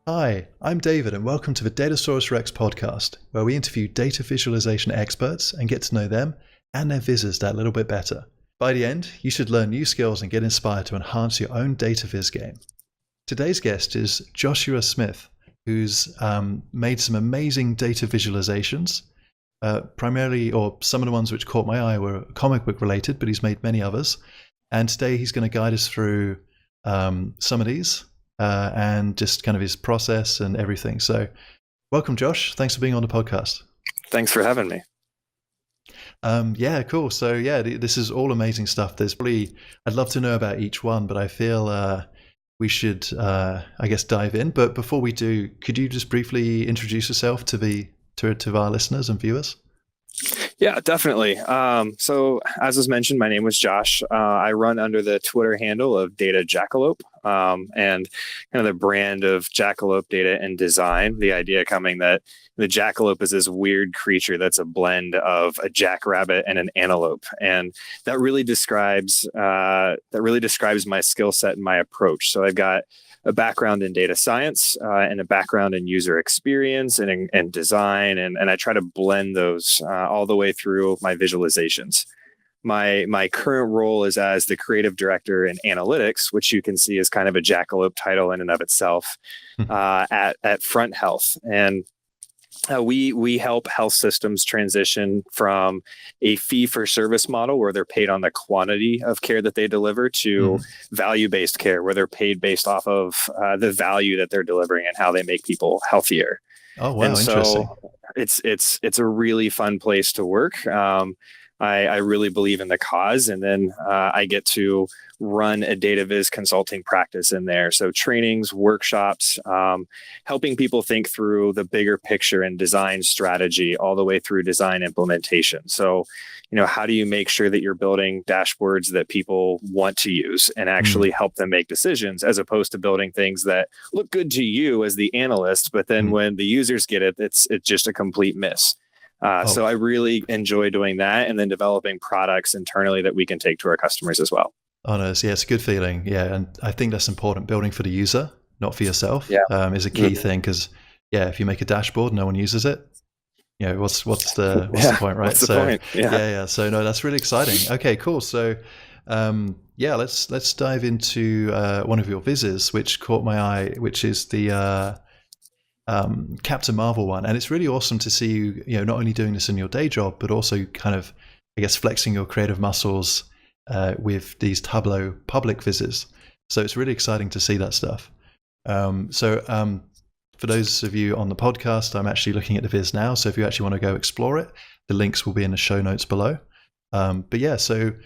Hi, I'm David, and welcome to the Datasaurus-Rex podcast, where we interview data visualization experts and get to know them and their vizzes that little bit better. By the end, you should learn new skills and get inspired to enhance your own data viz game. Today's guest is Joshua Smith, who's made some amazing data visualizations. Primarily, or some of the ones which caught my eye were comic book related, but he's made many others. And today he's going to guide us through some of these. And just kind of his process and everything. So welcome, Josh. Thanks for being on the podcast. Thanks for having me. Yeah, cool. So yeah, this is all amazing stuff. I'd love to know about each one, but I feel we should, I guess, dive in. But before we do, could you just briefly introduce yourself to our listeners and viewers? Yeah, definitely. So as was mentioned, my name was Josh. I run under the Twitter handle of Data Jackalope, and kind of the brand of Jackalope Data and Design. The idea coming that the jackalope is this weird creature that's a blend of a jackrabbit and an antelope, and that really describes my skill set and my approach. So I've got a background in data science and a background in user experience and design. And I try to blend those all the way through my visualizations. My current role is as the creative director in analytics, which you can see is kind of a jackalope title in and of itself at Front Health. And we help health systems transition from a fee-for-service model where they're paid on the quantity of care that they deliver to value-based care where they're paid based off of the value that they're delivering and how they make people healthier. Oh, wow. And interesting. So it's a really fun place to work. I really believe in the cause, and then I get to run a data viz consulting practice in there. So trainings, workshops, helping people think through the bigger picture and design strategy all the way through design implementation. So, how do you make sure that you're building dashboards that people want to use and actually help them make decisions, as opposed to building things that look good to you as the analyst, but then when the users get it, it's just a complete miss. So I really enjoy doing that, and then developing products internally that we can take to our customers as well. Oh, no, it's a good feeling. Yeah, and I think that's important. Building for the user, not for yourself, is a key thing. Because if you make a dashboard, no one uses it. What's the point, right? What's the point? Yeah. So no, that's really exciting. Okay, cool. So let's dive into one of your vizzes, which caught my eye, which is the Captain Marvel one. And it's really awesome to see you not only doing this in your day job, but also kind of, I guess, flexing your creative muscles with these Tableau public vizzes. So it's really exciting to see that stuff. For those of you on the podcast, I'm actually looking at the viz now. So if you actually want to go explore it, the links will be in the show notes below. I'm just going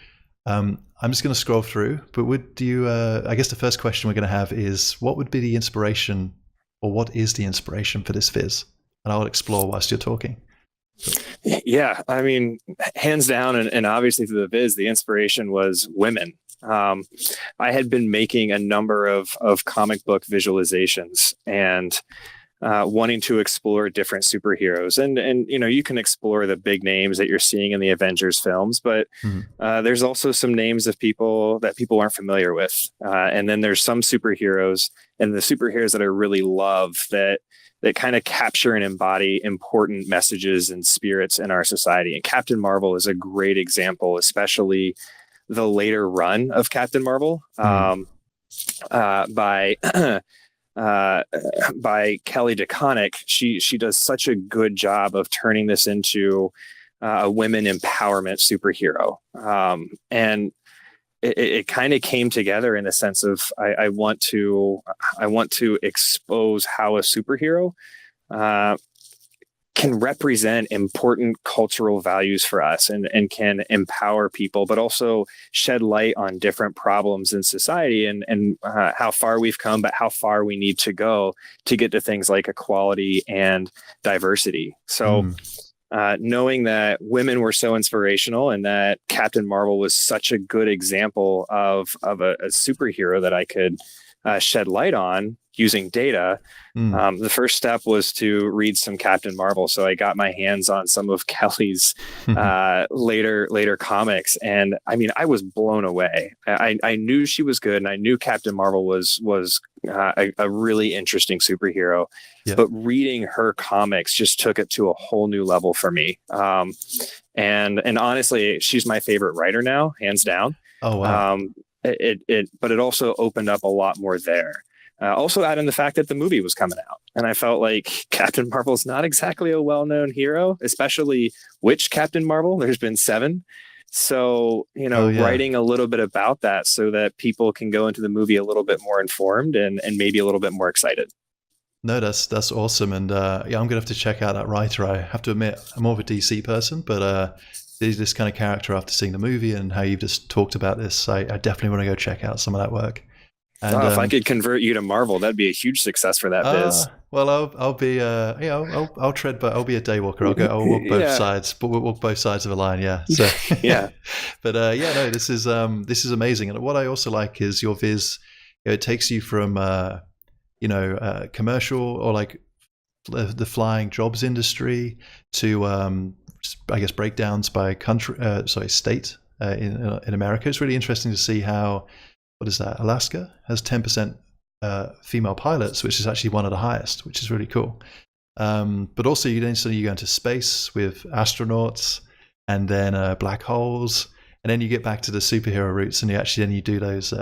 to scroll through. But would you, I guess the first question we're going to have is, what would be the inspiration, or what is the inspiration for this viz? And I'll explore whilst you're talking. Yeah, I mean, hands down, and obviously through the viz, the inspiration was women. I had been making a number of comic book visualizations and wanting to explore different superheroes. And you can explore the big names that you're seeing in the Avengers films, but there's also some names of people that people aren't familiar with. And then there's some superheroes, and the superheroes that I really love that kind of capture and embody important messages and spirits in our society. And Captain Marvel is a great example, especially the later run of Captain Marvel by Kelly DeConnick. She does such a good job of turning this into a women empowerment superhero. And it kind of came together in the sense of I want to expose how a superhero can represent important cultural values for us and can empower people, but also shed light on different problems in society and how far we've come, but how far we need to go to get to things like equality and diversity. So knowing that women were so inspirational and that Captain Marvel was such a good example of a superhero that I could shed light on, using data. The first step was to read some Captain Marvel. So I got my hands on some of Kelly's later comics. And I mean, I was blown away. I knew she was good, and I knew Captain Marvel was a really interesting superhero. Yeah. But reading her comics just took it to a whole new level for me. And honestly, she's my favorite writer now, hands down. Oh, wow. But it also opened up a lot more there. Also add in the fact that the movie was coming out, and I felt like Captain Marvel's not exactly a well-known hero, especially which Captain Marvel. There's been 7. So, writing a little bit about that so that people can go into the movie a little bit more informed and maybe a little bit more excited. No, that's awesome. And I'm going to have to check out that writer. I have to admit, I'm more of a DC person, but this kind of character, after seeing the movie and how you've just talked about this, I definitely want to go check out some of that work. And, if I could convert you to Marvel, that'd be a huge success for that biz. Well, I'll be, I'll tread, but I'll be a daywalker. I'll walk both sides, but we'll walk both sides of the line. Yeah. So yeah, but no, this is amazing. And what I also like is your viz. It takes you from commercial or like the flying jobs industry to I guess breakdowns by state in America. It's really interesting to see how. What is that? Alaska has 10% female pilots, which is actually one of the highest, which is really cool. But also, you go into space with astronauts, and then black holes, and then you get back to the superhero roots, and you do those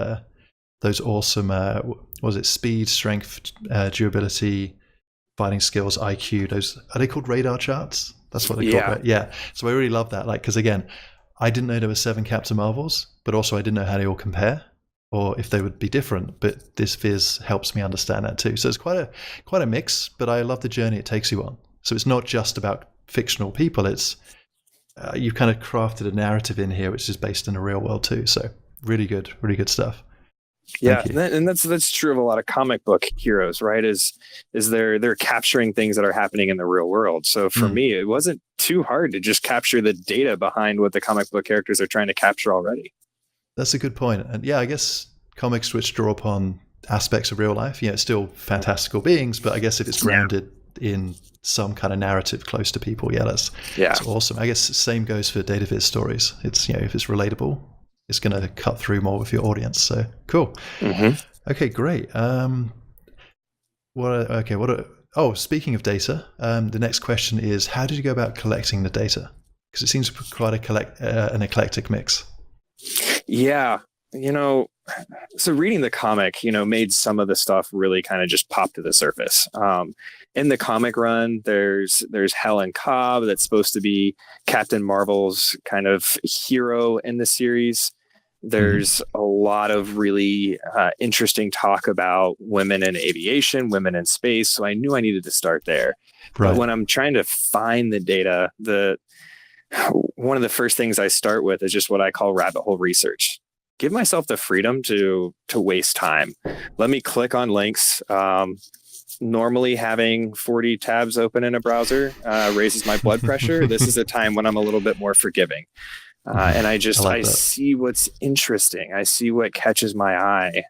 awesome. Speed, strength, durability, fighting skills, IQ. Those are they called radar charts? That's what they call it. Yeah. So I really love that. Like, because again, I didn't know there were 7 Captain Marvels, but also I didn't know how they all compare, or if they would be different, but this viz helps me understand that too. So it's quite a mix, but I love the journey it takes you on. So it's not just about fictional people. It's you've kind of crafted a narrative in here, which is based in the real world too. So really good stuff. Yeah, and that's true of a lot of comic book heroes, right? Is they're capturing things that are happening in the real world. So for me, it wasn't too hard to just capture the data behind what the comic book characters are trying to capture already. That's a good point. And yeah, I guess comics which draw upon aspects of real life, it's still fantastical beings, but I guess if it's grounded in some kind of narrative close to people, that's awesome. I guess the same goes for data viz stories. It's, if it's relatable, it's going to cut through more with your audience. So cool. Mm-hmm. Okay, great. Speaking of data, the next question is, how did you go about collecting the data? Because it seems quite an eclectic mix. Yeah. So reading the comic, made some of the stuff really kind of just pop to the surface. In the comic run, there's Helen Cobb, that's supposed to be Captain Marvel's kind of hero in the series. There's a lot of really interesting talk about women in aviation, women in space. So I knew I needed to start there. Right. But when I'm trying to find the data, one of the first things I start with is just what I call rabbit hole research. Give myself the freedom to waste time. Let me click on links. Normally having 40 tabs open in a browser raises my blood pressure. This is a time when I'm a little bit more forgiving. And I see what's interesting. I see what catches my eye.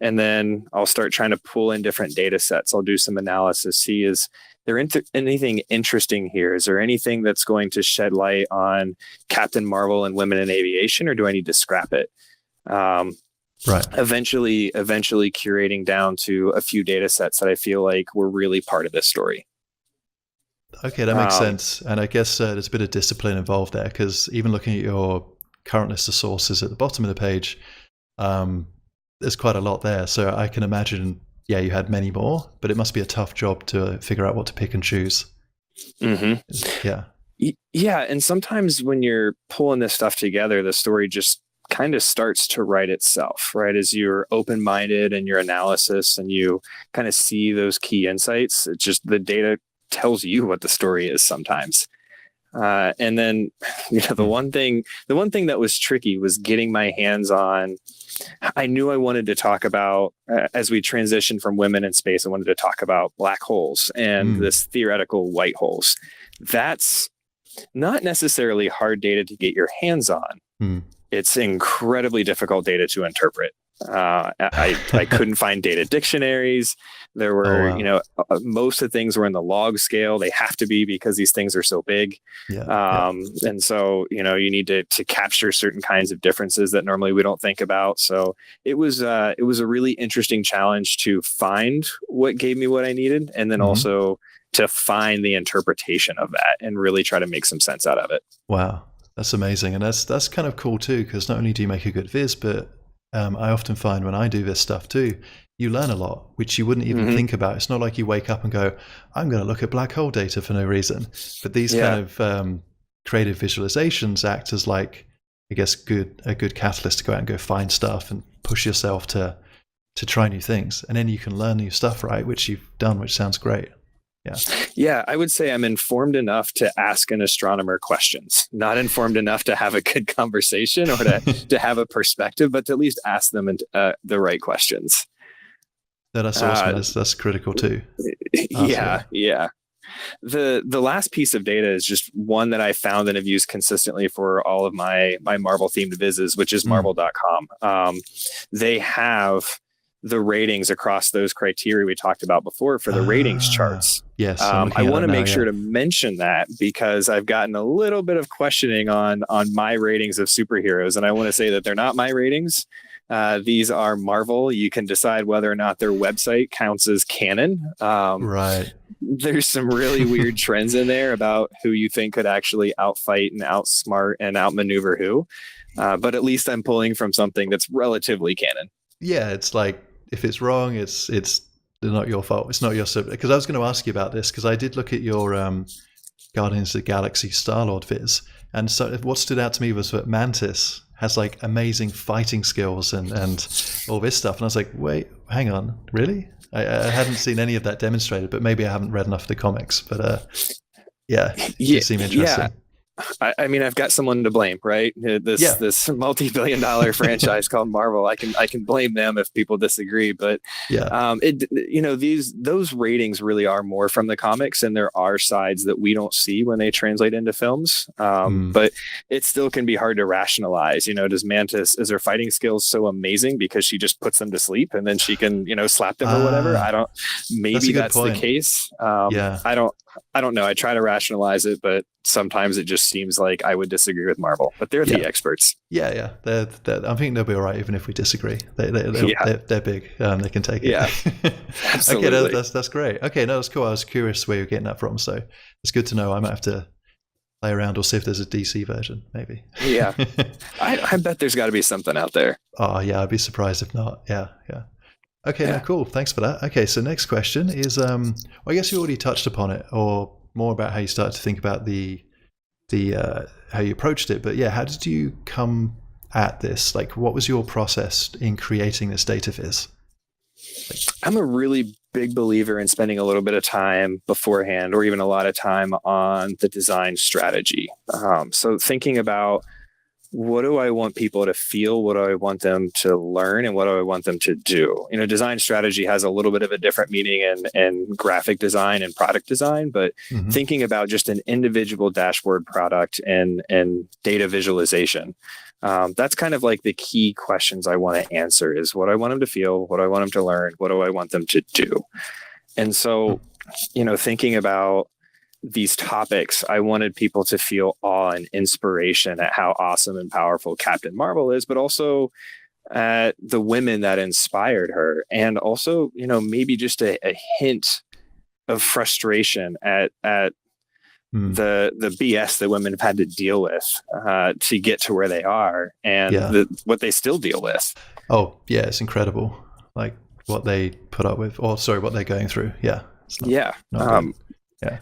And then I'll start trying to pull in different data sets. I'll do some analysis, see is there anything interesting here? Is there anything that's going to shed light on Captain Marvel and women in aviation, or do I need to scrap it? Right. Eventually curating down to a few data sets that I feel like were really part of this story. Okay, that makes sense. And I guess there's a bit of discipline involved there, because even looking at your current list of sources at the bottom of the page, there's quite a lot there. So I can imagine, you had many more, but it must be a tough job to figure out what to pick and choose. Mm-hmm. Yeah. And sometimes when you're pulling this stuff together, the story just kind of starts to write itself, right? As you're open-minded in your analysis and you kind of see those key insights, it's just the data tells you what the story is sometimes. And then, the one thing that was tricky was getting my hands on. I knew I wanted to talk about, as we transition from women in space, I wanted to talk about black holes and this theoretical white holes. That's not necessarily hard data to get your hands on. It's incredibly difficult data to interpret. I couldn't find data dictionaries. There were, most of the things were in the log scale. They have to be because these things are so big. And so, you need to capture certain kinds of differences that normally we don't think about. So it was a really interesting challenge to find what gave me what I needed, and then also to find the interpretation of that and really try to make some sense out of it. Wow. That's amazing. And that's kind of cool too, because not only do you make a good viz, but I often find when I do this stuff too, you learn a lot, which you wouldn't even think about. It's not like you wake up and go, I'm going to look at black hole data for no reason. But these kind of creative visualizations act as like, I guess, a good catalyst to go out and go find stuff and push yourself to try new things. And then you can learn new stuff, right? Which you've done, which sounds great. Yeah, I would say I'm informed enough to ask an astronomer questions, not informed enough to have a good conversation or to have a perspective, but to at least ask them the right questions. That's awesome. That's critical too. Yeah. The last piece of data is just one that I found and have used consistently for all of my Marvel themed vizzes, which is marvel.com. They have the ratings across those criteria we talked about before for the ratings charts. Yes. I want to make sure to mention that because I've gotten a little bit of questioning on my ratings of superheroes. And I want to say that they're not my ratings. These are Marvel. You can decide whether or not their website counts as canon. Right. There's some really weird trends in there about who you think could actually outfight and outsmart and outmaneuver who. But at least I'm pulling from something that's relatively canon. Yeah, it's like, if it's wrong, it's not your fault. It's not your subject. Because I was going to ask you about this, because I did look at your Guardians of the Galaxy Star-Lord viz, and so what stood out to me was that Mantis has like amazing fighting skills and all this stuff, and I was like, wait, hang on, really? I hadn't seen any of that demonstrated, but maybe I haven't read enough of the comics. But it seemed interesting. Yeah. I mean, I've got someone to blame, right? This multi-billion-dollar franchise called Marvel. I can blame them if people disagree, but those ratings really are more from the comics, and there are sides that we don't see when they translate into films. But it still can be hard to rationalize. Does Mantis, is her fighting skills so amazing because she just puts them to sleep and then she can slap them or whatever? I don't. Maybe that's the case. I don't know. I try to rationalize it, but sometimes it just seems like I would disagree with Marvel. But they're the experts. Yeah. I think they'll be all right even if we disagree. They're big. They can take it. Yeah, absolutely. Okay, that's great. Okay, no, that's cool. I was curious where you're getting that from, so it's good to know. I might have to play around or see if there's a DC version, maybe. Yeah, I bet there's got to be something out there. Oh yeah, I'd be surprised if not. Yeah. Okay, No, cool. Thanks for that. Okay, so next question is, I guess you already touched upon it, or more about how you started to think about the how you approached it. But yeah, how did you come at this? Like, what was your process in creating this data viz? I'm a really big believer in spending a little bit of time beforehand, or even a lot of time on the design strategy. So thinking about, what do I want people to feel? What do I want them to learn? And what do I want them to do? Design strategy has a little bit of a different meaning in graphic design and product design, but thinking about just an individual dashboard product and data visualization, that's kind of like the key questions I want to answer is what I want them to feel, what I want them to learn, what do I want them to do? And so, thinking about these topics, I wanted people to feel awe and inspiration at how awesome and powerful Captain Marvel is, but also at the women that inspired her. And also, maybe just a hint of frustration at the BS that women have had to deal with to get to where they are and what they still deal with. Oh, yeah, it's incredible. Like what they put up with, what they're going through. Yeah.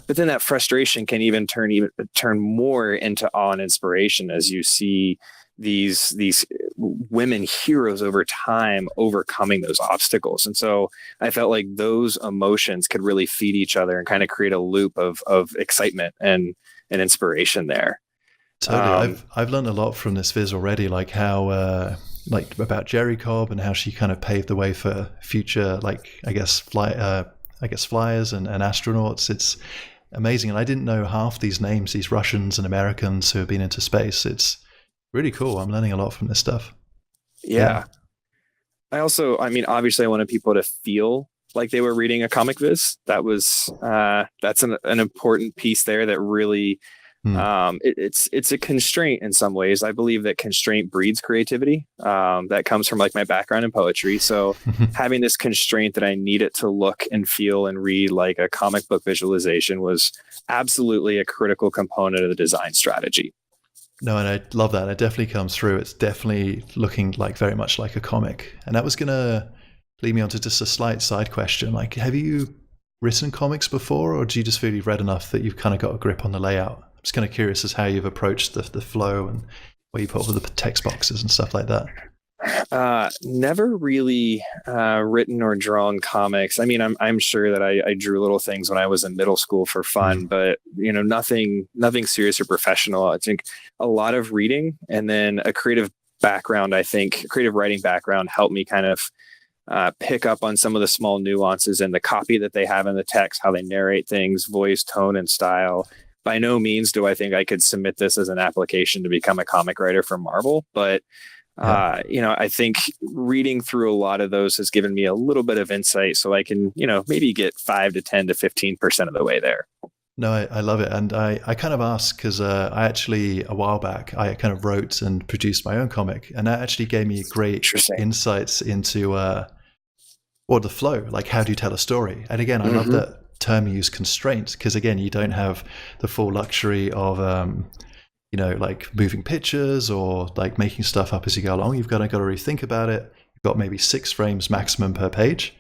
But then that frustration can even turn more into awe and inspiration as you see these women heroes over time overcoming those obstacles. And so I felt like those emotions could really feed each other and kind of create a loop of excitement and inspiration there. Totally. I've learned a lot from this viz already, like how about Jerry Cobb and how she kind of paved the way for future, flyers and astronauts. It's amazing. And I didn't know half these names, these Russians and Americans who have been into space. It's really cool. I'm learning a lot from this stuff. Yeah. I mean, obviously I wanted people to feel like they were reading a comic viz. That's an important piece there that really, Hmm. it's a constraint in some ways. I believe that constraint breeds creativity. That comes from like my background in poetry. So having this constraint that I need it to look and feel and read like a comic book visualization was absolutely a critical component of the design strategy. No, and I love that. It definitely comes through. It's definitely looking like very much like a comic. And that was going to lead me on to just a slight side question. Like, have you written comics before, or do you just feel you've read enough that you've kind of got a grip on the layout? I'm just kind of curious as how you've approached the flow and where you put all the text boxes and stuff like that. Never really written or drawn comics. I mean, I'm sure that I drew little things when I was in middle school for fun, but nothing serious or professional. I think a lot of reading and then a creative background. I think a creative writing background helped me kind of pick up on some of the small nuances in the copy that they have in the text, how they narrate things, voice, tone, and style. By no means do I think I could submit this as an application to become a comic writer for Marvel, but I think reading through a lot of those has given me a little bit of insight so I can, maybe get 5 to 10 to 15% of the way there. No, I love it. And I kind of asked because I actually, a while back, I kind of wrote and produced my own comic. And that actually gave me great insights into the flow, like how do you tell a story? And again, I love that term you use, constraint, because again, you don't have the full luxury of like moving pictures or like making stuff up as you go along. You've got to rethink about it. You've got maybe 6 frames maximum per page,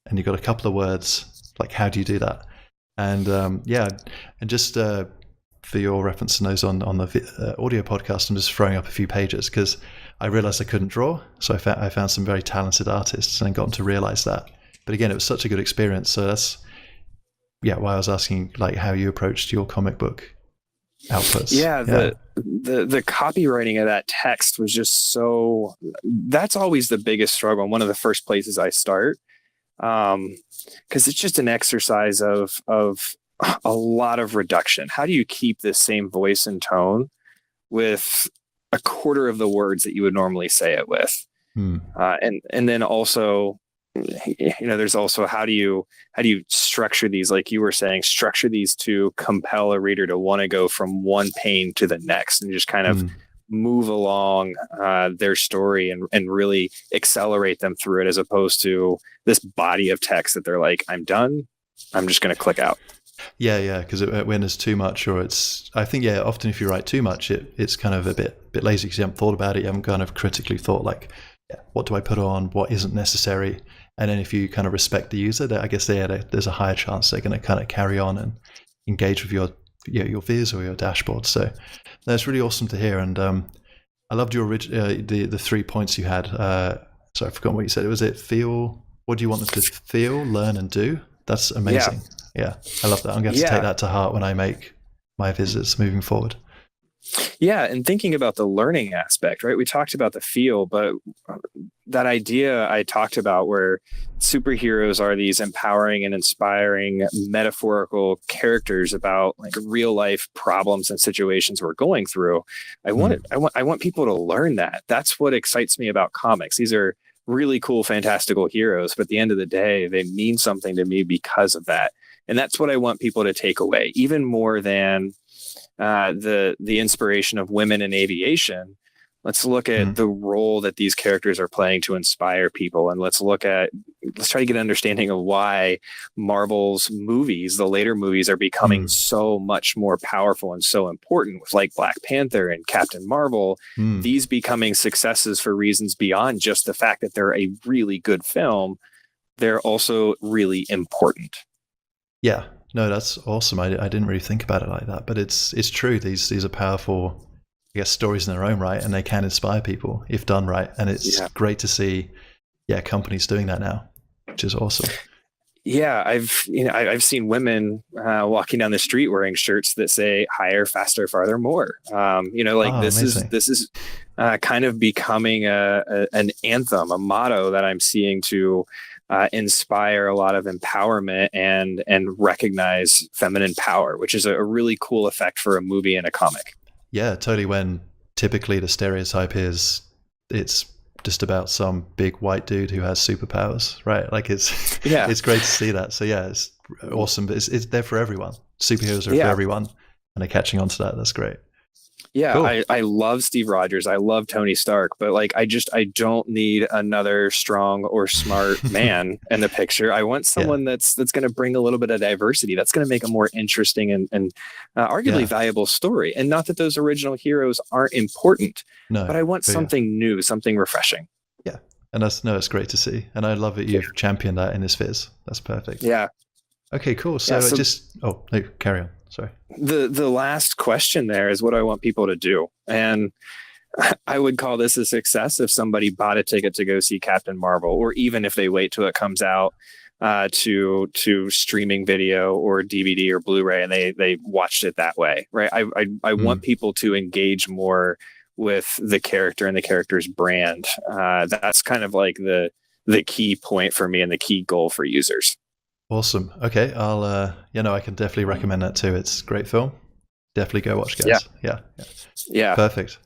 and you've got a couple of words. Like, how do you do that? And and just for your reference to those on the audio podcast, I'm just throwing up a few pages because I realized I couldn't draw. So I found some very talented artists and got them to realize that. But again, it was such a good experience. So that's why I was asking like how you approached your comic book outputs. The copywriting of that text was just that's always the biggest struggle and one of the first places I start, because it's just an exercise of a lot of reduction. How do you keep the same voice and tone with a quarter of the words that you would normally say it with? And then also, there's also how do you structure these, like you were saying, structure these to compel a reader to want to go from one pane to the next and just kind of move along their story and really accelerate them through it, as opposed to this body of text that they're like, I'm done, I'm just going to click out. Because when there's too much, or I think often if you write too much, it's kind of a bit lazy because you haven't thought about it, you haven't kind of critically thought like, what do I put on, what isn't necessary. And then if you kind of respect the user, I guess there's a higher chance they're going to kind of carry on and engage with your viz or your dashboard. So that's really awesome to hear. And I loved your the 3 points you had. So I forgot what you said. Was it feel? What do you want them to feel, learn, and do? That's amazing. Yeah, I love that. I'm going to take that to heart when I make my visits moving forward. Yeah, and thinking about the learning aspect, right? We talked about the feel, but that idea I talked about where superheroes are these empowering and inspiring metaphorical characters about like real life problems and situations we're going through. I want people to learn that. That's what excites me about comics. These are really cool, fantastical heroes, but at the end of the day, they mean something to me because of that. And that's what I want people to take away, even more than the inspiration of women in aviation. Let's look at the role that these characters are playing to inspire people. And let's try to get an understanding of why Marvel's movies, the later movies, are becoming so much more powerful and so important, with like Black Panther and Captain Marvel, these becoming successes for reasons beyond just the fact that they're a really good film. They're also really important. Yeah, no, that's awesome. I didn't really think about it like that, but it's true. These are powerful, I guess, stories in their own right, and they can inspire people if done right. And it's great to see, companies doing that now, which is awesome. Yeah, I've seen women walking down the street wearing shirts that say "higher, faster, farther, more." This is kind of becoming an anthem, a motto that I'm seeing to inspire a lot of empowerment and recognize feminine power, which is a really cool effect for a movie and a comic. Yeah, totally. When typically the stereotype is it's just about some big white dude who has superpowers, right? Like it's Yeah. it's great to see that. So yeah, it's awesome. But it's there for everyone. Superheroes are for everyone, and they're catching on to that. That's great. Yeah, Cool. I love Steve Rogers. I love Tony Stark, but like I don't need another strong or smart man in the picture. I want someone that's going to bring a little bit of diversity. That's going to make a more interesting and arguably valuable story. And not that those original heroes aren't important, but I want something new, something refreshing. Yeah, and it's great to see. And I love that you've championed that in this Viz. That's perfect. Yeah. Okay, cool. So, no, carry on. Sorry. The last question there is, what do I want people to do? And I would call this a success if somebody bought a ticket to go see Captain Marvel, or even if they wait till it comes out to streaming video or DVD or Blu-ray and they watched it that way, right? I want people to engage more with the character and the character's brand. That's kind of like the key point for me and the key goal for users. Awesome. Okay, I'll I can definitely recommend that too. It's a great film. Definitely go watch, guys. Yeah. Perfect.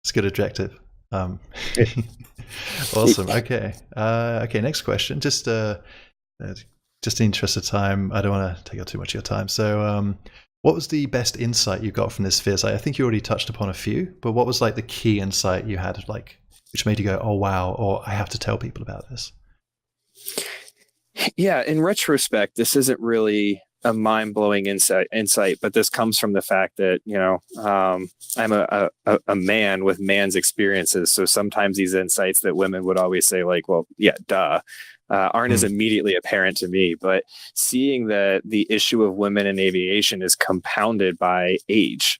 It's a good objective. Awesome. Okay. Next question. Just in the interest of time, I don't want to take up too much of your time. So, what was the best insight you got from this Viz? I think you already touched upon a few, but what was like the key insight you had, like, which made you go, "Oh wow," or "I have to tell people about this"? Yeah, in retrospect, this isn't really a mind-blowing insight, but this comes from the fact that, I'm a man with man's experiences. So sometimes these insights that women would always say, like, well, yeah, duh, aren't as immediately apparent to me. But seeing that the issue of women in aviation is compounded by age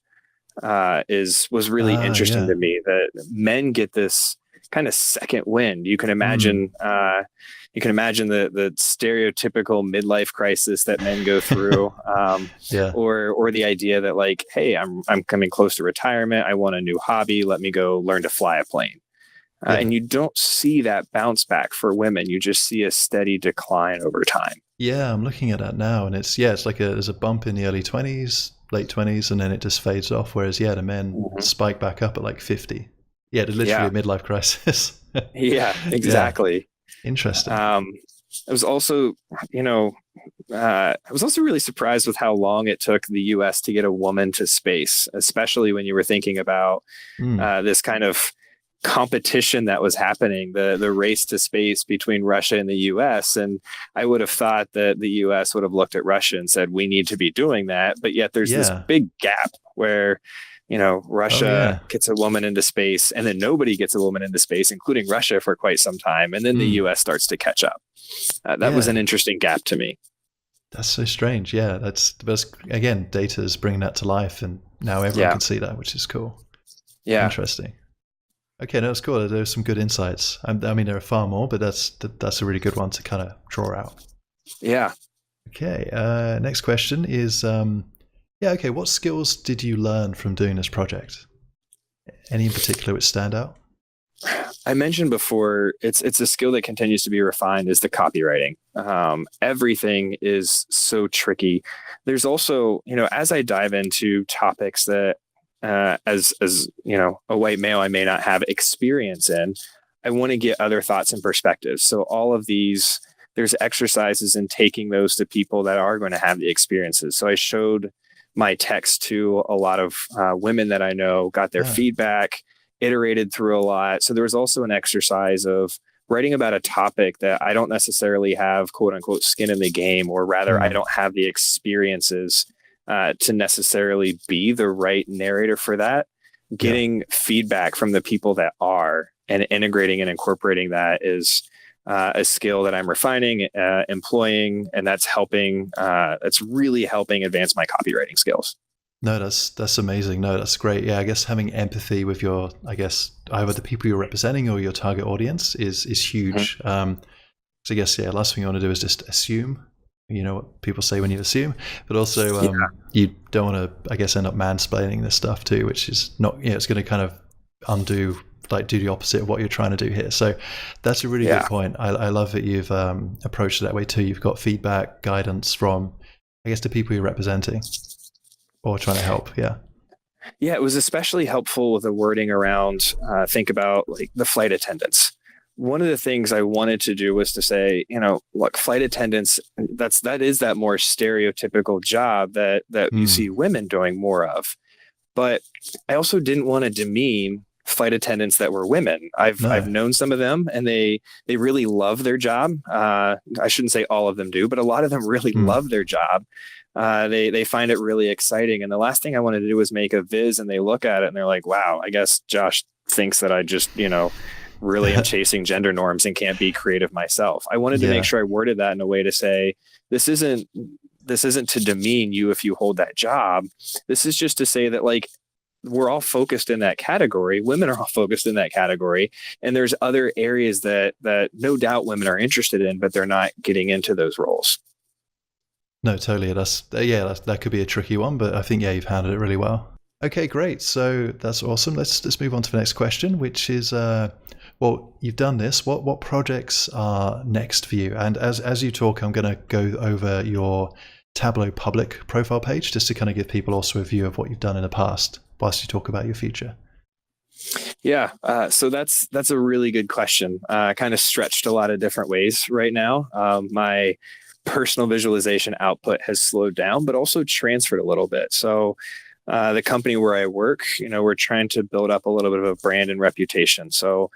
was really interesting to me, that men get this kind of second wind. You can imagine the stereotypical midlife crisis that men go through, or the idea that, like, hey, I'm coming close to retirement. I want a new hobby. Let me go learn to fly a plane. And you don't see that bounce back for women. You just see a steady decline over time. Yeah, I'm looking at that now, and it's like there's a bump in the early 20s, late 20s, and then it just fades off. Whereas the men spike back up at like 50. Yeah, literally a midlife crisis. Yeah, exactly. Yeah. Interesting. I was also really surprised with how long it took the U.S. to get a woman to space, especially when you were thinking about this kind of competition that was happening, the race to space between Russia and the U.S. And I would have thought that the U.S. would have looked at Russia and said, we need to be doing that. But yet there's this big gap where Russia gets a woman into space, and then nobody gets a woman into space, including Russia, for quite some time. And then the US starts to catch up. That was an interesting gap to me. That's so strange. Yeah, that's again, data is bringing that to life, and now everyone can see that, which is cool. Yeah. Interesting. Okay, no, that's cool. There's some good insights. I mean, there are far more, but that's a really good one to kind of draw out. Yeah. Okay, next question is... what skills did you learn from doing this project? Any in particular which stand out? I mentioned before, it's a skill that continues to be refined, is the copywriting. Everything is so tricky. There's also, as I dive into topics that as a white male, I may not have experience in, I want to get other thoughts and perspectives. So all of these, there's exercises in taking those to people that are going to have the experiences. So I showed my text to a lot of women that I know, got their feedback, iterated through a lot. So there was also an exercise of writing about a topic that I don't necessarily have, quote unquote, skin in the game, or rather I don't have the experiences to necessarily be the right narrator for that. Getting feedback from the people that are, and integrating and incorporating that is a skill that I'm refining, employing, and that's helping. That's really helping advance my copywriting skills. No, that's amazing. No, that's great. Yeah, I guess having empathy with your, either the people you're representing or your target audience is huge. So I guess last thing you want to do is just assume. You know what people say when you assume, but also you don't want to, I guess, end up mansplaining this stuff too, which is not. It's going to kind of do the opposite of what you're trying to do here. So that's a really good point. I love that you've approached it that way too. You've got feedback, guidance from, I guess, the people you're representing or trying to help. Yeah. Yeah, it was especially helpful with the wording around think about like the flight attendants. One of the things I wanted to do was to say, look, flight attendants, that is that more stereotypical job that you see women doing more of. But I also didn't want to demean flight attendants that were women. I've known some of them, and they really love their job. I shouldn't say all of them do, but a lot of them really love their job. They find it really exciting. And the last thing I wanted to do was make a viz, and they look at it and they're like, wow, I guess Josh thinks that I just, really am chasing gender norms and can't be creative myself. I wanted to make sure I worded that in a way to say, this isn't to demean you if you hold that job. This is just to say that, like, we're all focused in that category. Women are all focused in that category. And there's other areas that no doubt women are interested in, but they're not getting into those roles. No, totally. That could be a tricky one, but I think, you've handled it really well. Okay, great. So that's awesome. Let's move on to the next question, which is, you've done this. What projects are next for you? And as you talk, I'm going to go over your Tableau public profile page just to kind of give people also a view of what you've done in the past whilst you talk about your future. Yeah. So that's a really good question. Kind of stretched a lot of different ways right now. My personal visualization output has slowed down, but also transferred a little bit. So the company where I work, we're trying to build up a little bit of a brand and reputation. So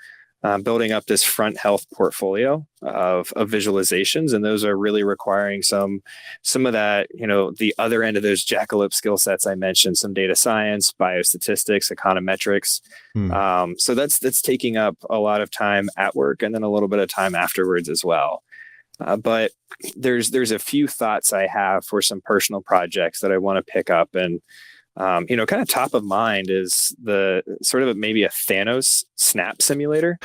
building up this front health portfolio of visualizations, and those are really requiring some of that, the other end of those jackalope skill sets I mentioned, some data science, biostatistics, econometrics. So that's taking up a lot of time at work, and then a little bit of time afterwards as well. But there's a few thoughts I have for some personal projects that I want to pick up, and kind of top of mind is the sort of maybe a Thanos snap simulator.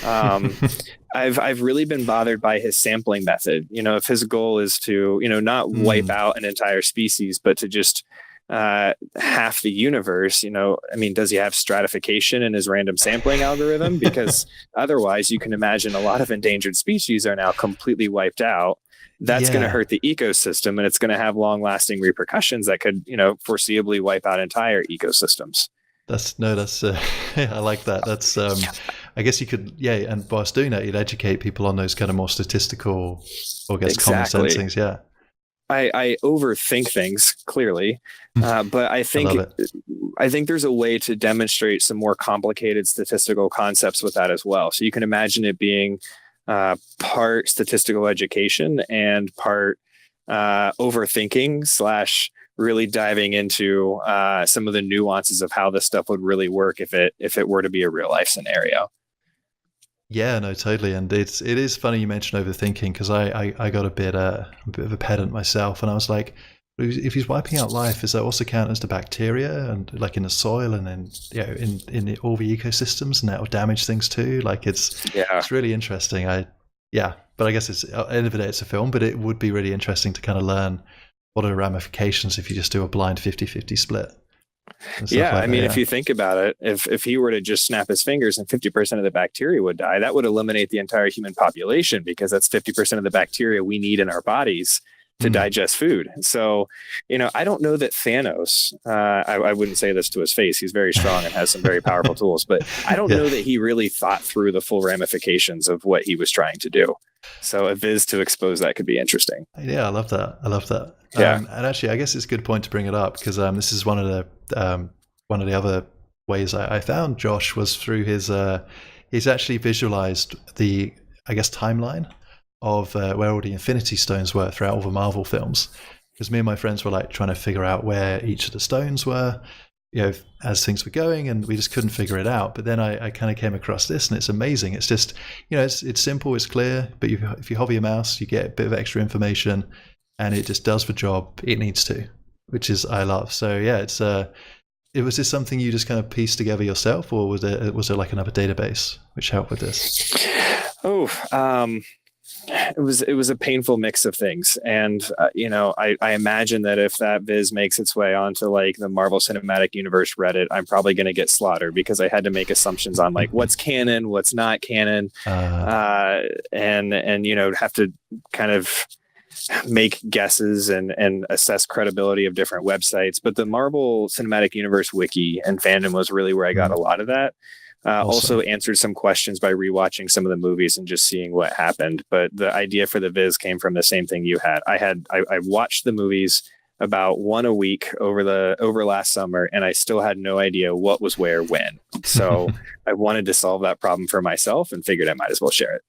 I've really been bothered by his sampling method. If his goal is to, not wipe out an entire species, but to just half the universe, does he have stratification in his random sampling algorithm? Because otherwise you can imagine a lot of endangered species are now completely wiped out. That's going to hurt the ecosystem, and it's going to have long-lasting repercussions that could, foreseeably wipe out entire ecosystems. I like that. That's, I guess you could, and whilst doing that, you'd educate people on those kind of more statistical, or common sense things. Yeah. I overthink things clearly, but I think there's a way to demonstrate some more complicated statistical concepts with that as well. So you can imagine it being part statistical education and part overthinking / really diving into some of the nuances of how this stuff would really work if it were to be a real life scenario. Yeah, no, totally. And it is funny you mentioned overthinking, because I got a bit of a pedant myself, and I was like, if he's wiping out life, does that also count as the bacteria and like in the soil and then in all the ecosystems, and that will damage things too? Like it's really interesting. But I guess it's at the end of the day it's a film, but it would be really interesting to kind of learn what are the ramifications if you just do a blind 50-50 split. If you think about it, if he were to just snap his fingers and 50% of the bacteria would die, that would eliminate the entire human population, because that's 50% of the bacteria we need in our bodies to digest food. So, I don't know that Thanos, I wouldn't say this to his face, he's very strong and has some very powerful tools, but I don't know that he really thought through the full ramifications of what he was trying to do. So a viz to expose that could be interesting. Yeah, I love that. Yeah. And actually, I guess it's a good point to bring it up, because this is one of the other ways I found Josh was through he's actually visualized the, I guess, timeline of where all the Infinity Stones were throughout all the Marvel films, because me and my friends were like trying to figure out where each of the stones were, as things were going, and we just couldn't figure it out. But then I kind of came across this, and it's amazing. It's just, it's simple, it's clear, but if you hover your mouse, you get a bit of extra information, and it just does the job it needs to, which is I love. So was this something you just kind of pieced together yourself, or was there like another database which helped with this? It was a painful mix of things. And, I imagine that if that viz makes its way onto like the Marvel Cinematic Universe Reddit, I'm probably going to get slaughtered, because I had to make assumptions on like what's canon, what's not canon, and have to kind of make guesses and assess credibility of different websites. But the Marvel Cinematic Universe wiki and fandom was really where I got a lot of that. Also answered some questions by rewatching some of the movies and just seeing what happened. But the idea for the Viz came from the same thing you had. I watched the movies about one a week over last summer, and I still had no idea what was where when. So I wanted to solve that problem for myself and figured I might as well share it.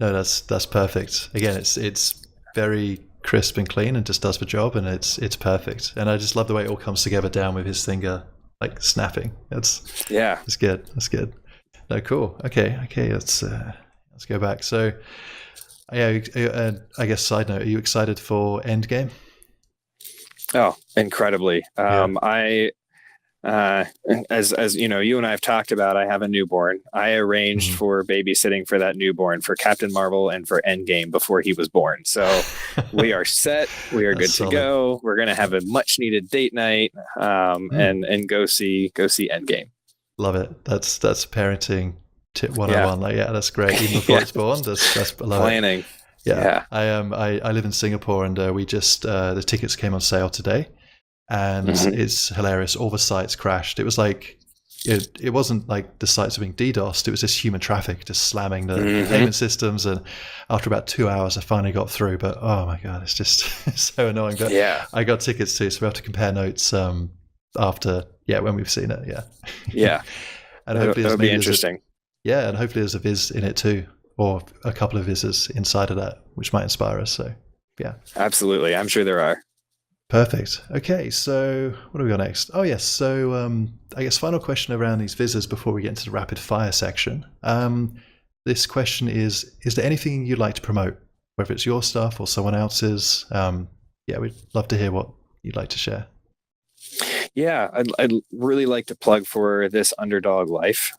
No, that's perfect. Again, it's very crisp and clean and just does the job, and it's perfect. And I just love the way it all comes together down with his finger like snapping. It's good. That's good. No, cool. Okay. Let's go back. So, yeah, I guess side note: are you excited for Endgame? Oh, incredibly. As you know, you and I have talked about, I have a newborn. I arranged for babysitting for that newborn for Captain Marvel and for Endgame before he was born. So we are set. We are good to go. We're going to have a much needed date night and go see Endgame. Love it. That's parenting tip 101. Like, yeah, that's great. Even before it's born, that's planning. Yeah. I live in Singapore, and we just the tickets came on sale today. And it's hilarious. All the sites crashed. It was like, it wasn't like the sites were being DDoSed. It was just human traffic just slamming the payment systems. And after about 2 hours, I finally got through. But oh my God, it's just so annoying. But I got tickets too, so we have to compare notes after, when we've seen it. Yeah. And hopefully it'll be interesting. And hopefully there's a Viz in it too, or a couple of Vizes inside of that, which might inspire us. So yeah. Absolutely. I'm sure there are. Perfect. Okay, so what do we got next? Oh, yes. So I guess final question around these Vizes before we get into the rapid fire section. This question is there anything you'd like to promote, whether it's your stuff or someone else's? We'd love to hear what you'd like to share. Yeah, I'd really like to plug for This Underdog Life,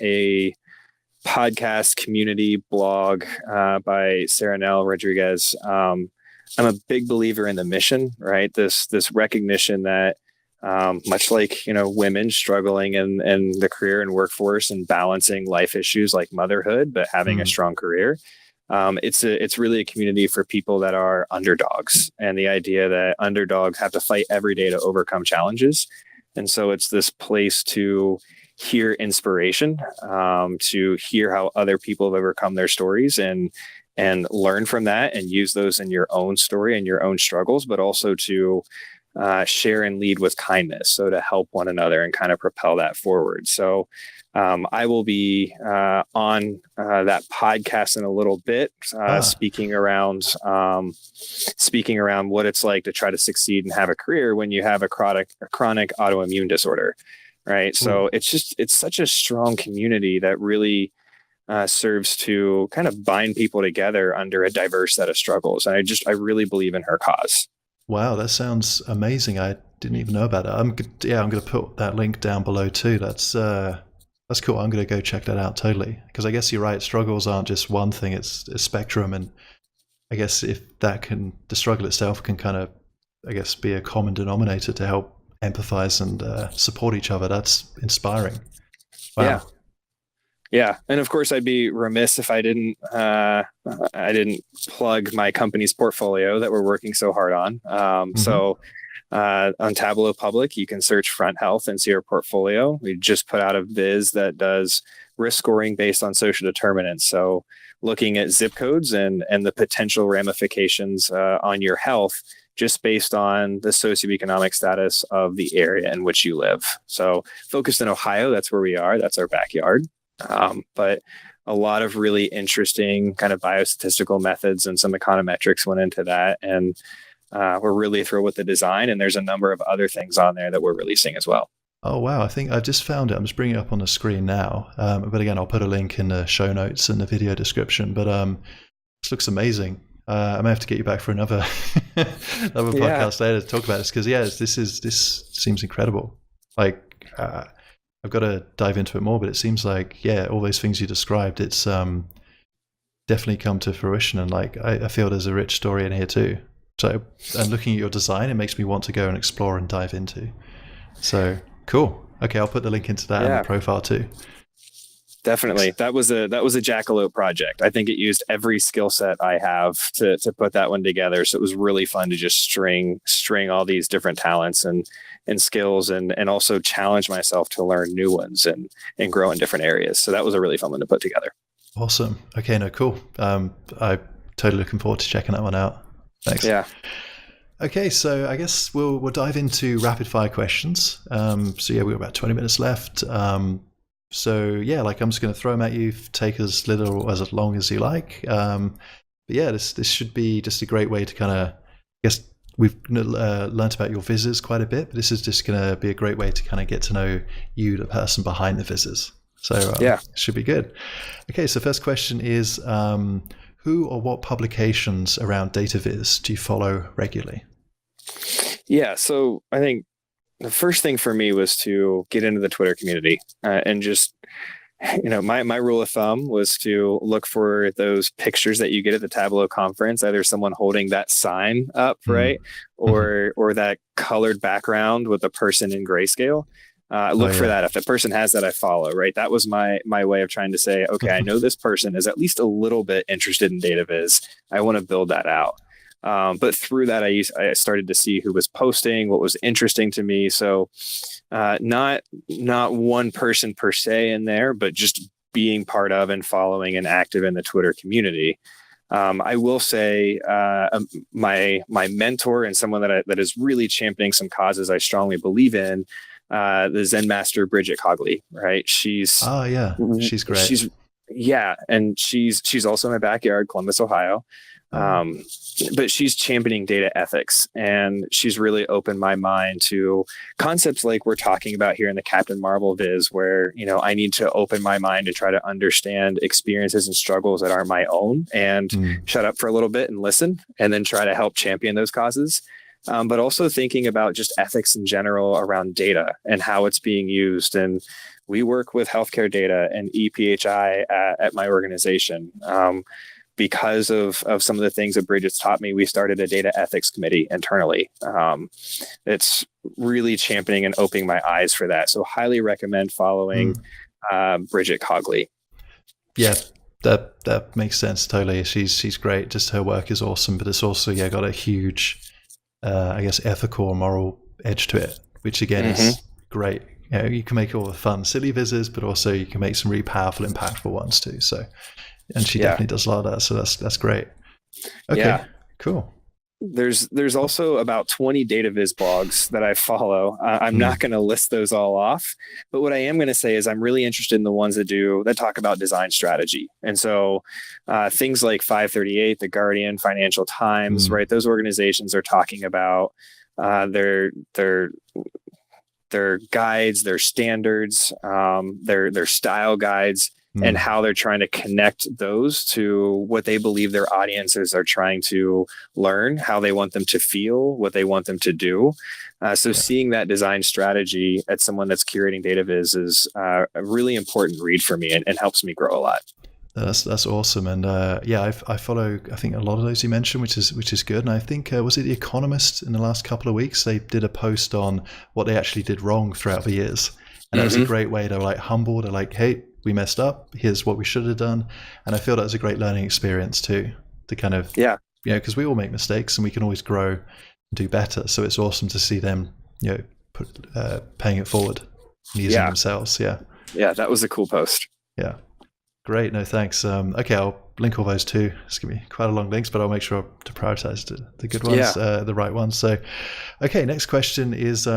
a podcast community blog by Sarah Nell Rodriguez. I'm a big believer in the mission, right? This recognition that much like, women struggling in the career and workforce and balancing life issues like motherhood, but having a strong career, it's really a community for people that are underdogs, and the idea that underdogs have to fight every day to overcome challenges. And so it's this place to hear inspiration, to hear how other people have overcome their stories and learn from that and use those in your own story and your own struggles, but also to share and lead with kindness. So to help one another and kind of propel that forward. So I will be on that podcast in a little bit, speaking around what it's like to try to succeed and have a career when you have a chronic autoimmune disorder. Right. So it's such a strong community that really serves to kind of bind people together under a diverse set of struggles. And I really believe in her cause. Wow, that sounds amazing. I didn't even know about it. I'm going to put that link down below too. That's cool. I'm going to go check that out totally. Because I guess you're right. Struggles aren't just one thing. It's a spectrum. And I guess if the struggle itself can kind of, be a common denominator to help empathize and support each other, that's inspiring. Wow. Yeah, and of course, I'd be remiss if I didn't plug my company's portfolio that we're working so hard on. So on Tableau Public, you can search Front Health and see our portfolio. We just put out a Viz that does risk scoring based on social determinants. So looking at zip codes and the potential ramifications on your health just based on the socioeconomic status of the area in which you live. So focused in Ohio, that's where we are. That's our backyard. But a lot of really interesting kind of biostatistical methods and some econometrics went into that. And we're really thrilled with the design. And there's a number of other things on there that we're releasing as well. Oh, wow. I think I just found it. I'm just bringing it up on the screen now. But again, I'll put a link in the show notes and the video description. But this looks amazing. I may have to get you back for another podcast later to talk about this. Because, this seems incredible. Like, I've got to dive into it more, but it seems like, all those things you described, it's definitely come to fruition. And like, I feel there's a rich story in here too. So, and looking at your design, it makes me want to go and explore and dive into. So cool. Okay, I'll put the link into that and the profile too. Definitely. That was a Jackalope project. I think it used every skill set I have to put that one together. So it was really fun to just string all these different talents and skills and also challenge myself to learn new ones and grow in different areas. So that was a really fun one to put together. Awesome. Okay, no, cool. I'm totally looking forward to checking that one out. Thanks. Yeah. Okay, so I guess we'll dive into rapid fire questions. So yeah, we've got about 20 minutes left. So yeah, like I'm just going to throw them at you. Take as little or as long as you like. But yeah, this should be just a great way to kind of, I guess we've learned about your vizzes quite a bit, but this is just going to be a great way to kind of get to know you, the person behind the vizzes. So yeah, it should be good. Okay, so first question is, who or what publications around data viz do you follow regularly? Yeah, so I think the first thing for me was to get into the Twitter community and just, my rule of thumb was to look for those pictures that you get at the Tableau conference, either someone holding that sign up, right? Or that colored background with a person in grayscale. Look for that. If the person has that, I follow, right? That was my way of trying to say, okay, I know this person is at least a little bit interested in data viz. I want to build that out. But through that, I started to see who was posting, what was interesting to me. So not one person per se in there, but just being part of and following and active in the Twitter community. I will say my mentor and someone that is really championing some causes I strongly believe in, the Zen master Bridget Cogley, right? She's great. And she's also in my backyard, Columbus, Ohio. But she's championing data ethics, and she's really opened my mind to concepts like we're talking about here in the Captain Marvel viz, where, I need to open my mind to try to understand experiences and struggles that aren't my own and shut up for a little bit and listen, and then try to help champion those causes. But also thinking about just ethics in general around data and how it's being used. And we work with healthcare data and EPHI at my organization. Because of some of the things that Bridget's taught me, we started a data ethics committee internally. It's really championing and opening my eyes for that. So highly recommend following Bridget Cogley. Yeah, that makes sense totally. She's great. Just her work is awesome, but it's also got a huge, I guess, ethical or moral edge to it, which again is great. You can make all the fun, silly vizzes, but also you can make some really powerful, impactful ones too. So. And she definitely does a lot of that, so that's great. Okay, cool. There's also about 20 data viz blogs that I follow. I'm not going to list those all off, but what I am going to say is I'm really interested in the ones that talk about design strategy. And so things like 538, The Guardian, Financial Times, right? Those organizations are talking about their guides, their standards, their style guides, and how they're trying to connect those to what they believe their audiences are trying to learn, how they want them to feel, what they want them to do. Seeing that design strategy at someone that's curating data viz is a really important read for me and helps me grow a lot. That's awesome. And I follow, I think, a lot of those you mentioned, which is good. And I think, was it The Economist in the last couple of weeks? They did a post on what they actually did wrong throughout the years. And that was a great way to humble, to hey, we messed up, here's what we should have done. And I feel that was a great learning experience too, to kind of, because we all make mistakes and we can always grow and do better. So it's awesome to see them, paying it forward and using themselves. Yeah, that was a cool post. Yeah, great. No, thanks. Okay, I'll link all those too. It's gonna be quite a long links, but I'll make sure to prioritize the good ones, the right ones. So, okay, next question is,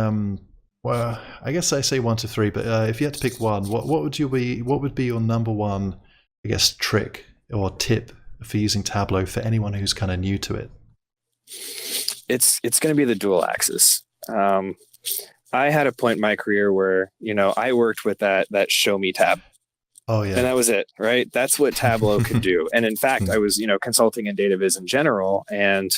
well, I guess I say 1 to 3, but if you had to pick one, what would be your number one, I guess, trick or tip for using Tableau for anyone who's kind of new to it? It's going to be the dual axis. I had a point in my career where, I worked with that show me tab. Oh yeah. And that was it, right? That's what Tableau could do. And in fact, I was, consulting in data viz in general, and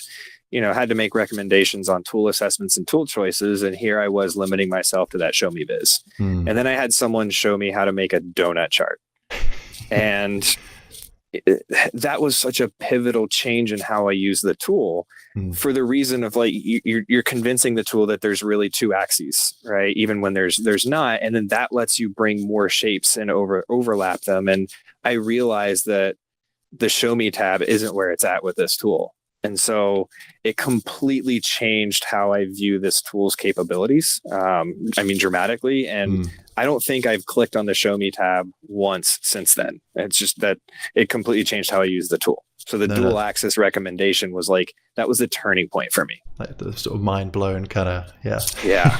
had to make recommendations on tool assessments and tool choices. And here I was limiting myself to that show me viz. And then I had someone show me how to make a donut chart. And that was such a pivotal change in how I use the tool, for the reason of like you're convincing the tool that there's really two axes, right? Even when there's not, and then that lets you bring more shapes and overlap them. And I realized that the Show Me tab isn't where it's at with this tool. And so it completely changed how I view this tool's capabilities. Dramatically. And I don't think I've clicked on the Show Me tab once since then. It's just that it completely changed how I use the tool. So the dual axis recommendation was like, that was the turning point for me. Like the sort of mind blown kind of, yeah. Yeah.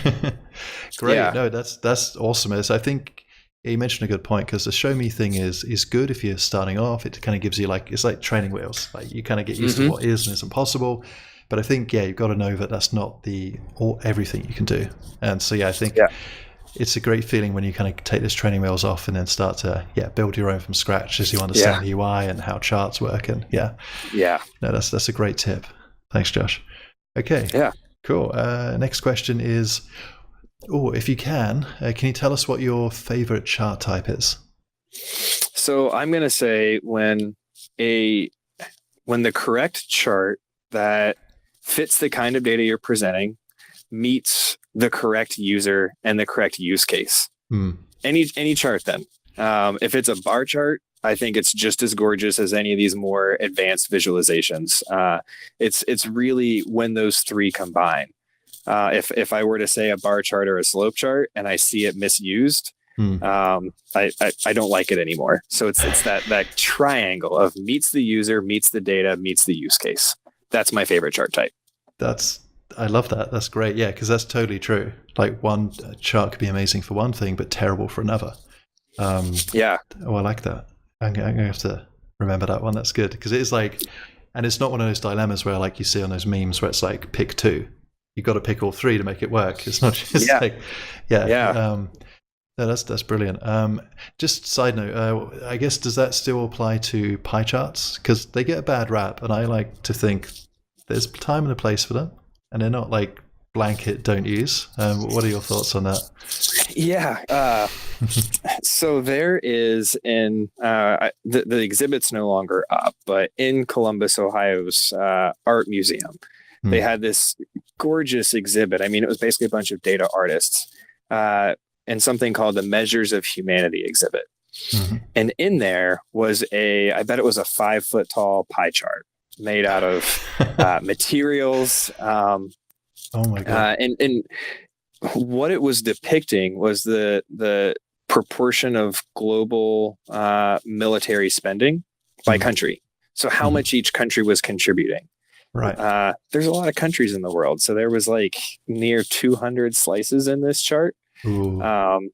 Great. Yeah. No, that's awesome. I think you mentioned a good point, because the Show Me thing is good if you're starting off. It kind of gives you it's like training wheels. Like you kind of get used to what is and isn't possible. But I think, you've got to know that that's not everything you can do. And so, I think it's a great feeling when you kind of take those training wheels off and then start to, build your own from scratch as you understand the UI and how charts work. And no, that's a great tip. Thanks, Josh. Okay. Yeah. Cool. Next question is, if you can you tell us what your favorite chart type is? So I'm going to say when the correct chart that fits the kind of data you're presenting meets the correct user and the correct use case. Any chart then. If it's a bar chart, I think it's just as gorgeous as any of these more advanced visualizations. It's really when those three combine. If I were to say a bar chart or a slope chart and I see it misused, I don't like it anymore. So it's that triangle of meets the user, meets the data, meets the use case. That's my favorite chart type. I love that. That's great. Yeah, because that's totally true. Like one chart could be amazing for one thing, but terrible for another. I like that. I'm going to have to remember that one. That's good, because it is and it's not one of those dilemmas where you see on those memes where it's like pick two. You've got to pick all three to make it work. It's not just no, that's brilliant. Just side note, I guess, does that still apply to pie charts? Because they get a bad rap, and I like to think there's time and a place for them, and they're not like blanket don't use. What are your thoughts on that? Yeah. So there is the exhibit's no longer up, but in Columbus, Ohio's art museum, they had this gorgeous exhibit. I mean, it was basically a bunch of data artists and something called the Measures of Humanity exhibit. And in there was I bet it was a 5 foot tall pie chart made out of materials. Oh my God. And what it was depicting was the proportion of global military spending by country. So how much each country was contributing. Right. There's a lot of countries in the world. So there was near 200 slices in this chart. That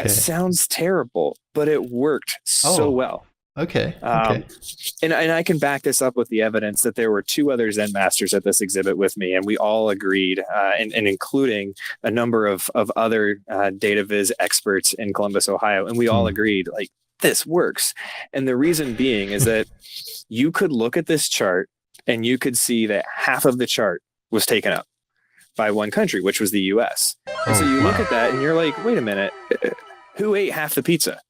sounds terrible, but it worked so well. Okay. And I can back this up with the evidence that there were 2 other Zen masters at this exhibit with me, and we all agreed, and including a number of other data viz experts in Columbus, Ohio, and we all agreed this works. And the reason being is that you could look at this chart and you could see that half of the chart was taken up by one country, which was the US. And so you look at that and you're like, wait a minute, who ate half the pizza?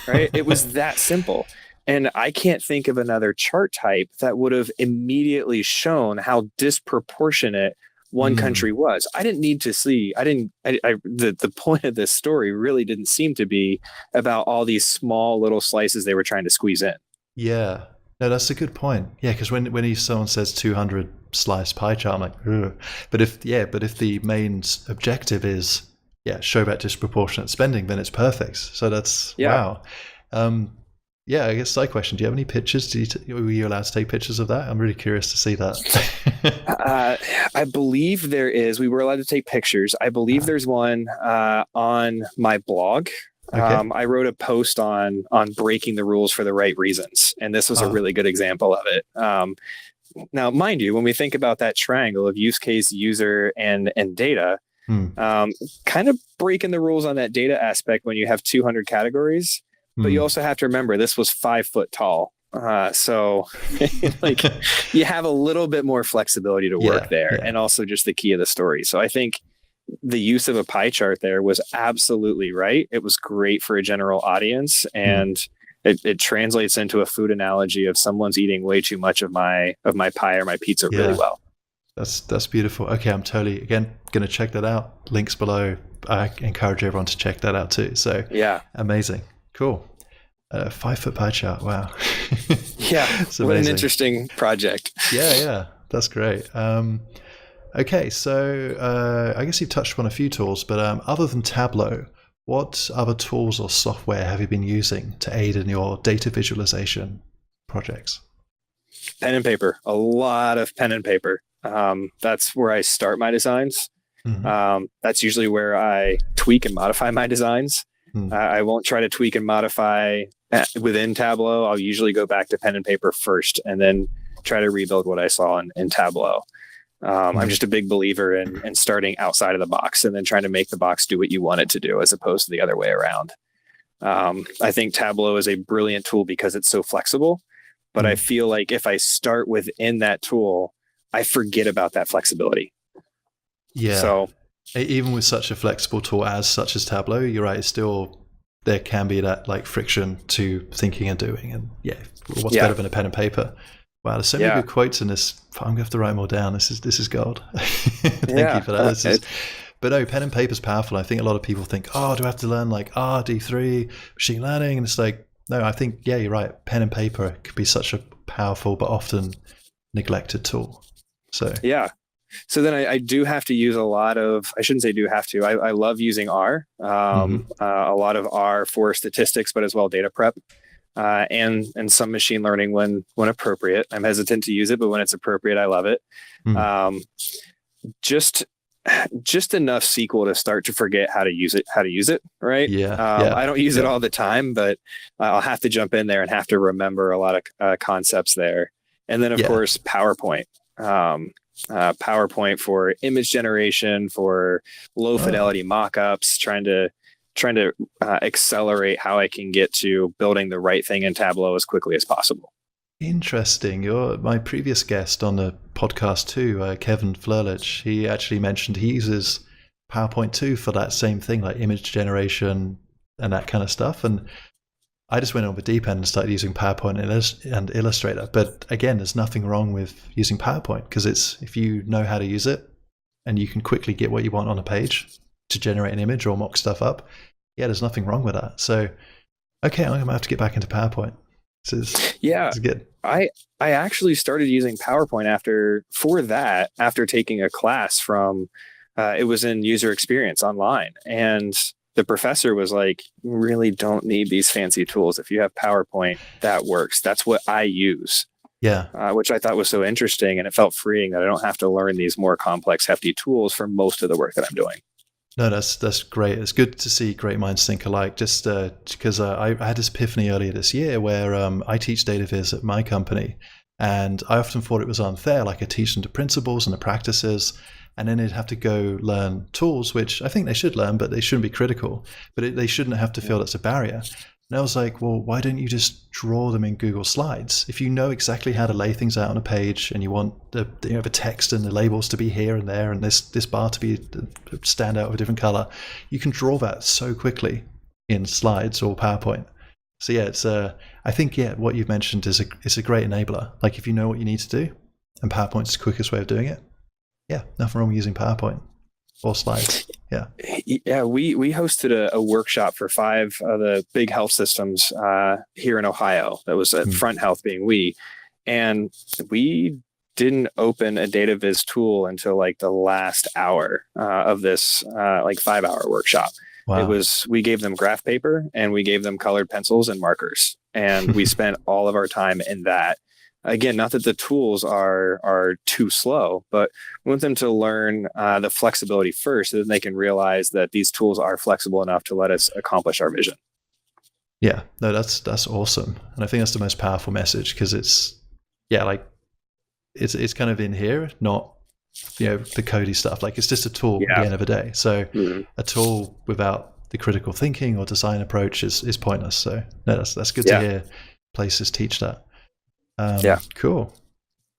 Right? It was that simple. And I can't think of another chart type that would have immediately shown how disproportionate one country was. I didn't need to see, the point of this story really didn't seem to be about all these small little slices they were trying to squeeze in. Yeah. No, that's a good point. Yeah, because when someone says 200 slice pie chart, I'm like, ugh. But if the main objective is show that disproportionate spending, then it's perfect. So that's wow. I guess side question: do you have any pictures? Were you allowed to take pictures of that? I'm really curious to see that. I believe there is. We were allowed to take pictures. I believe there's one on my blog. Okay. I wrote a post on breaking the rules for the right reasons, and this was a really good example of it. Now, mind you, when we think about that triangle of use case, user, and data, kind of breaking the rules on that data aspect when you have 200 categories, but you also have to remember this was 5 foot tall. So you have a little bit more flexibility to work there, and also just the key of the story. So I think the use of a pie chart there was absolutely right. It was great for a general audience, and it translates into a food analogy of someone's eating way too much of my pie or my pizza really well. That's beautiful. Okay, I'm totally, again, going to check that out. Links below. I encourage everyone to check that out too. So yeah, amazing. Cool. 5-foot pie chart. Wow. Yeah. What an interesting project. Yeah. That's great. Okay, so I guess you've touched on a few tools, but other than Tableau, what other tools or software have you been using to aid in your data visualization projects? Pen and paper. A lot of pen and paper. That's where I start my designs. Mm-hmm. That's usually where I tweak and modify my designs. I won't try to tweak and modify within Tableau. I'll usually go back to pen and paper first and then try to rebuild what I saw in Tableau. I'm just a big believer in starting outside of the box and then trying to make the box do what you want it to do as opposed to the other way around. I think Tableau is a brilliant tool because it's so flexible, but I feel like if I start within that tool, I forget about that flexibility. Yeah. So even with such a flexible tool such as Tableau, you're right, it's still, there can be that like friction to thinking and doing. And what's better than a pen and paper? Wow, there's so many good quotes in this. I'm going to have to write more down. This is gold. Thank you for that. But no, pen and paper is powerful. I think a lot of people think, do I have to learn like R, D3, machine learning? And it's like, no, I think, you're right. Pen and paper could be such a powerful but often neglected tool. So So then I do have to use a lot of, I shouldn't say do have to, I love using R, a lot of R for statistics, but as well data prep. And some machine learning when appropriate. I'm hesitant to use it, but when it's appropriate, I love it. Just enough SQL to start to forget how to use it. Right. I don't use it all the time, but I'll have to jump in there and have to remember a lot of concepts there. And then of course, PowerPoint. PowerPoint for image generation, for low fidelity mockups, trying to accelerate how I can get to building the right thing in Tableau as quickly as possible. Interesting. You're my previous guest on the podcast too, Kevin Flerlich. He actually mentioned he uses PowerPoint too for that same thing, like image generation and that kind of stuff. And I just went on the deep end and started using PowerPoint and Illustrator. But again, there's nothing wrong with using PowerPoint because if you know how to use it and you can quickly get what you want on a page to generate an image or mock stuff up, there's nothing wrong with that. So, okay, I'm going to have to get back into PowerPoint. This is good. I actually started using PowerPoint after taking a class from, it was in user experience online. And the professor was like, you really don't need these fancy tools. If you have PowerPoint, that works. That's what I use. Which I thought was so interesting. And it felt freeing that I don't have to learn these more complex, hefty tools for most of the work that I'm doing. No, that's great. It's good to see great minds think alike. Just because I had this epiphany earlier this year where I teach data viz at my company, and I often thought it was unfair. Like I teach them the principles and the practices, and then they'd have to go learn tools, which I think they should learn, but they shouldn't be critical. But they shouldn't have to feel that's a barrier. And I was like, well, why don't you just draw them in Google Slides? If you know exactly how to lay things out on a page and you want the text and the labels to be here and there and this bar to stand out of a different color, you can draw that so quickly in Slides or PowerPoint. So it's I think what you've mentioned is a great enabler. Like if you know what you need to do, and PowerPoint's the quickest way of doing it. Nothing wrong with using PowerPoint or Slides. We hosted a workshop for 5 of the big health systems here in Ohio. That was Front Health being we. And we didn't open a data viz tool until like the last hour of this 5-hour workshop. Wow. We gave them graph paper and we gave them colored pencils and markers. And we spent all of our time in that. Again, not that the tools are too slow, but we want them to learn the flexibility first so that they can realize that these tools are flexible enough to let us accomplish our vision. Yeah, no, that's awesome. And I think that's the most powerful message because it's kind of in here, not the codey stuff. Like it's just a tool at the end of the day. So a tool without the critical thinking or design approach is pointless. So no, that's good to hear places teach that. Cool.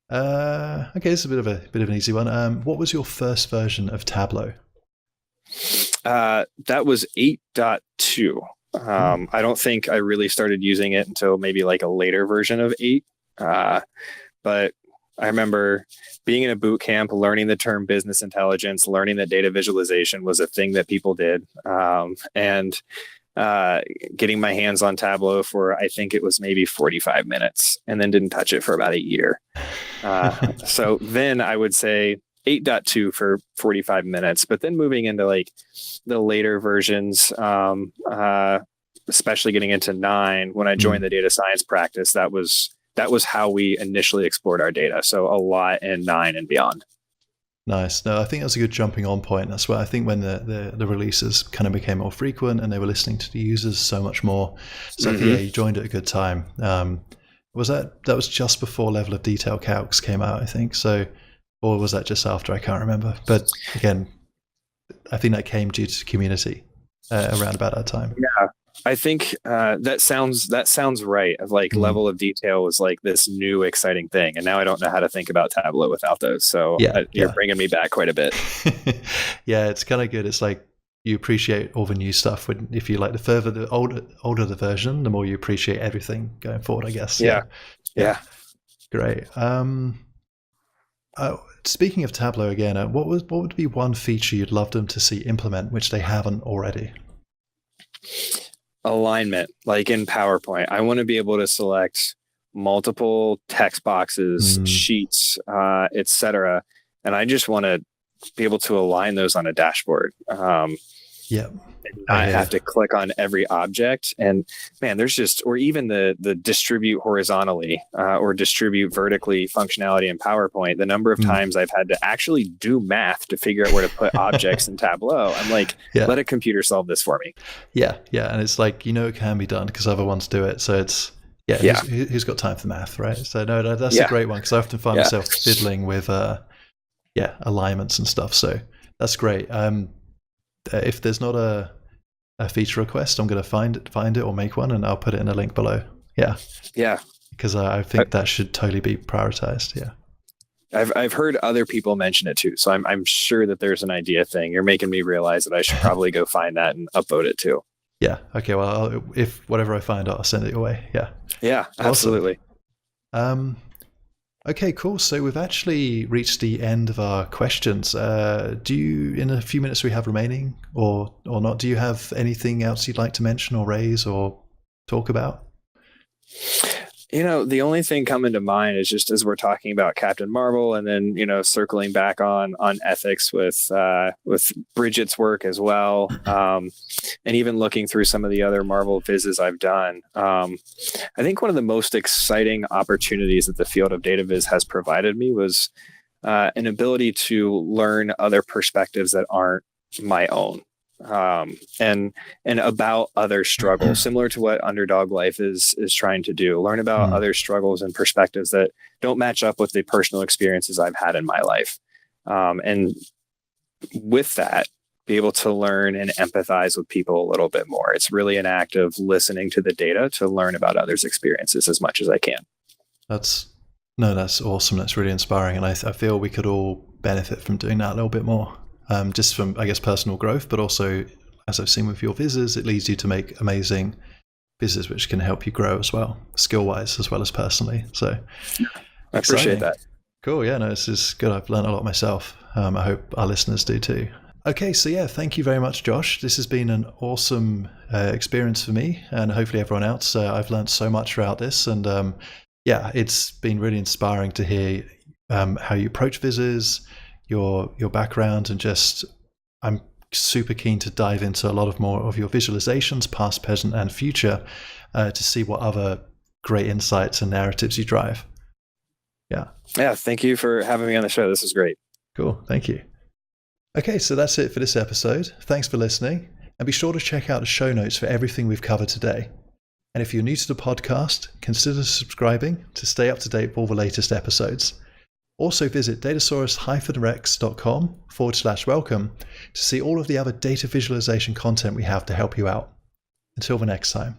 Okay, this is a bit of an easy one. What was your first version of Tableau? That was 8.2. I don't think I really started using it until maybe like a later version of 8. But I remember being in a boot camp, learning the term business intelligence, learning that data visualization was a thing that people did, and getting my hands on Tableau for, I think it was maybe 45 minutes, and then didn't touch it for about a year. So then I would say 8.2 for 45 minutes, but then moving into like the later versions, especially getting into 9, when I joined the data science practice, that was how we initially explored our data. So a lot in 9 and beyond. Nice. No, I think that's a good jumping on point. That's why I think when the releases kind of became more frequent and they were listening to the users so much more. So yeah, you joined at a good time. That was just before Level of Detail Calcs came out, I think. So, or was that just after? I can't remember. But again, I think that came due to community around about that time. Yeah. I think that sounds right. Of like Level of Detail was like this new exciting thing, and now I don't know how to think about Tableau without those. So you're bringing me back quite a bit. Yeah, it's kind of good. It's like you appreciate all the new stuff. If you like the older the version, the more you appreciate everything going forward, I guess. Yeah. Great. Speaking of Tableau again, what would be one feature you'd love them to see implement which they haven't already? Alignment, like in PowerPoint. I want to be able to select multiple text boxes, sheets, etc. And I just want to be able to align those on a dashboard. I have to click on every object, and man, there's just, or even the distribute horizontally or distribute vertically functionality in PowerPoint. The number of times I've had to actually do math to figure out where to put objects in Tableau. I'm like, let a computer solve this for me. Yeah. And it's like, it can be done because other ones do it. So it's, who's got time for math, right? So no, that's a great one because I often find myself fiddling with, alignments and stuff. So that's great. If there's not a feature request, I'm going to find it or make one, and I'll put it in a link below. Yeah. Because I think that should totally be prioritized. Yeah. I've heard other people mention it too, so I'm sure that there's an idea thing. You're making me realize that I should probably go find that and upload it too. Yeah. Okay. Well, if whatever I find out, I'll send it your way. Yeah. Yeah. Absolutely. Awesome. Okay, cool. So we've actually reached the end of our questions. Do you, in a few minutes we have remaining or not, do you have anything else you'd like to mention or raise or talk about? The only thing coming to mind is just as we're talking about Captain Marvel, and then, circling back on ethics with Bridget's work as well. And even looking through some of the other Marvel vizzes I've done. I think one of the most exciting opportunities that the field of data viz has provided me was an ability to learn other perspectives that aren't my own. And about other struggles, similar to what Underdog Life is trying to do. Learn about other struggles and perspectives that don't match up with the personal experiences I've had in my life. And with that, be able to learn and empathize with people a little bit more. It's really an act of listening to the data to learn about others' experiences as much as I can. That's awesome. That's really inspiring. And I feel we could all benefit from doing that a little bit more. Just from, I guess, personal growth, but also, as I've seen with your vizzes, it leads you to make amazing vizzes which can help you grow as well, skill-wise as well as personally. So I appreciate that. Cool. Yeah, no, this is good. I've learned a lot myself. I hope our listeners do too. Okay, so thank you very much, Josh. This has been an awesome experience for me, and hopefully everyone else. I've learned so much throughout this, and it's been really inspiring to hear how you approach vizzes, your background, and just I'm super keen to dive into a lot of more of your visualizations, past, present, and future, to see what other great insights and narratives you drive. Yeah, thank you for having me on the show. This is great. Cool, thank you. Okay, so that's it for this episode. Thanks for listening, and be sure to check out the show notes for everything we've covered today. And if you're new to the podcast, consider subscribing to stay up to date with all the latest episodes. Also visit Datasaurus-Rex.com/welcome to see all of the other data visualization content we have to help you out. Until the next time.